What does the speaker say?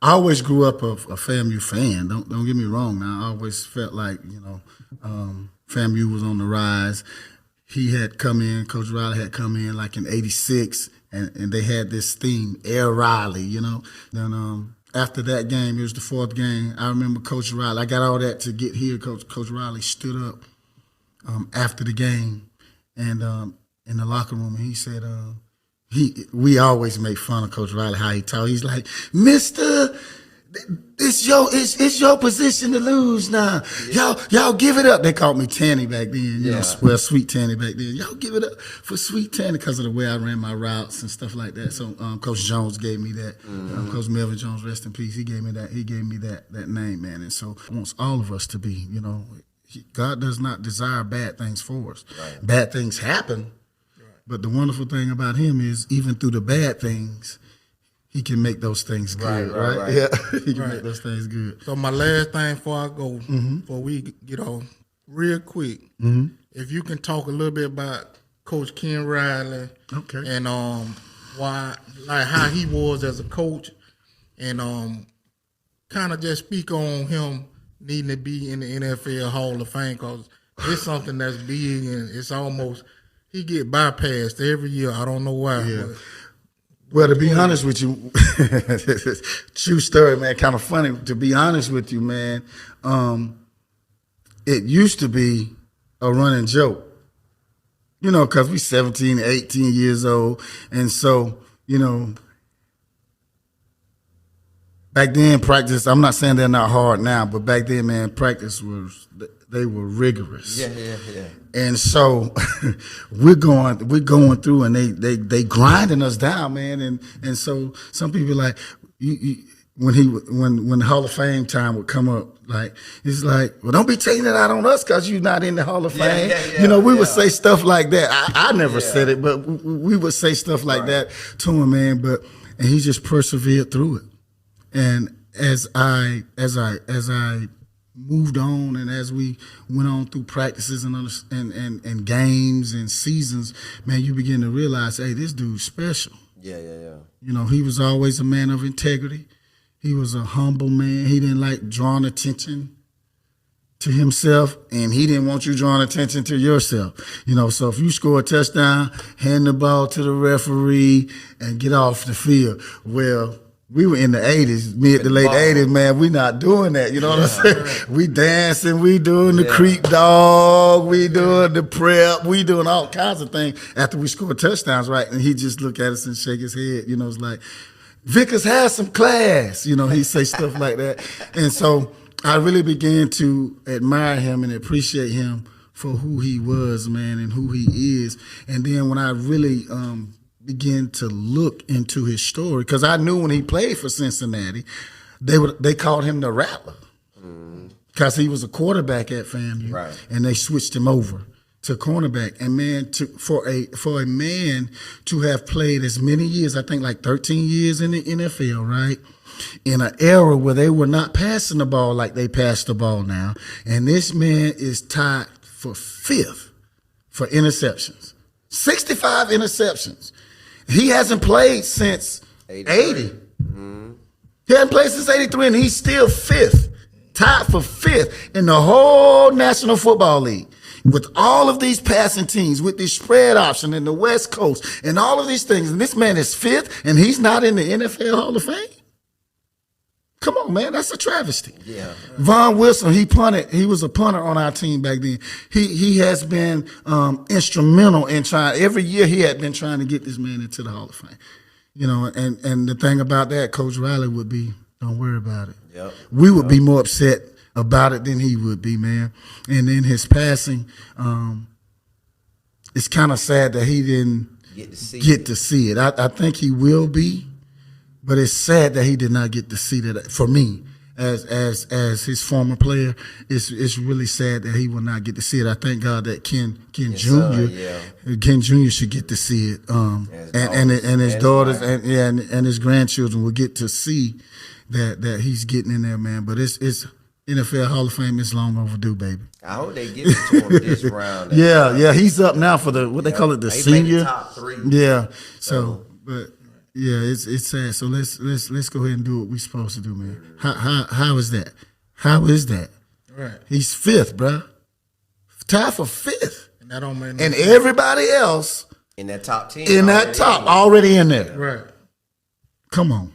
I always grew up a FAMU fan. Don't get me wrong. Now I always felt like FAMU was on the rise. He had come in. Coach Riley had come in like in '86, and they had this theme, Air Riley. Then after that game, it was the fourth game. I remember Coach Riley. I got all that to get here. Coach Riley stood up after the game, and in the locker room, and he said, we always make fun of Coach Riley how he talk. He's like, Mister, it's your position to lose now. Y'all give it up. They called me Tanny back then. Sweet Tanny back then. Y'all give it up for Sweet Tanny because of the way I ran my routes and stuff like that. So Coach Jones gave me that. Coach Melvin Jones, rest in peace. He gave me that. He gave me that name, man. And so he wants all of us to be. God does not desire bad things for us. Right. Bad things happen. But the wonderful thing about him is even through the bad things, he can make those things good, right? Yeah, he can make those things good. So my last thing before I go, before we get off, real quick, if you can talk a little bit about Coach Ken Riley, and why, like how he was as a coach, and kind of just speak on him needing to be in the NFL Hall of Fame, because it's something that's big and it's almost. He get bypassed every year. I don't know why. Yeah. Well, to be honest with you, true story, man, kind of funny. To be honest with you, man, it used to be a running joke, because we 17, 18 years old. And so, back then practice, I'm not saying they're not hard now, but back then, man, practice they were rigorous. Yeah. And so we're going through, and they grinding us down, man. And so some people like when the Hall of Fame time would come up, like it's like, well, don't be taking it out on us because you're not in the Hall of Fame. We would say stuff like that. I never said it, but we would say stuff like that to him, man. And he just persevered through it. And as I moved on, and as we went on through practices and games and seasons, man, you begin to realize, hey, this dude's special. Yeah. He was always a man of integrity. He was a humble man. He didn't like drawing attention to himself, and he didn't want you drawing attention to yourself. So if you score a touchdown, hand the ball to the referee and get off the field. Well, we were in the 80s, mid to late 80s, man. We not doing that. You know what I'm saying? We dancing, we doing the creep dog, we doing the prep, we doing all kinds of things after we score touchdowns, right? And he just look at us and shake his head. It's like, Vickers has some class. He say stuff like that. And so I really began to admire him and appreciate him for who he was, man, and who he is. And then when I really began to look into his story, because I knew when he played for Cincinnati, they called him the Rattler, because he was a quarterback at FAMU, and they switched him over to cornerback. And man, for a man to have played as many years, I think like 13 years in the NFL, right? In an era where they were not passing the ball like they pass the ball now, and this man is tied for 5th for interceptions, 65 interceptions. He hasn't played since 80. He hasn't played since 83, and he's still 5th, tied for 5th in the whole National Football League. With all of these passing teams, with this spread option in the West Coast, and all of these things, and this man is 5th, and he's not in the NFL Hall of Fame? Come on, man, that's a travesty. Yeah. Von Wilson, he punted. He was a punter on our team back then. He has been instrumental in trying. Every year he had been trying to get this man into the Hall of Fame. And the thing about that, Coach Riley would be, don't worry about it. Yep. We would be more upset about it than he would be, man. And then his passing, it's kind of sad that he didn't get to see it. I think he will be. But it's sad that he did not get to see that. For me, as his former player, it's really sad that he will not get to see it. I thank God that Ken Jr. should get to see it, and his daughters and his grandchildren will get to see that he's getting in there, man. But it's NFL Hall of Fame is long overdue, baby. I hope they get it to him this round. Yeah, he's up now for what they call it, the senior. Top 3. Yeah, so but. Yeah, it's sad. So let's go ahead and do what we're supposed to do, man. How is that? How is that? Right. He's fifth, bruh. Tied for fifth. And that don't make no And sense. everybody else In that top 10. in that top already in there. Right. Come on.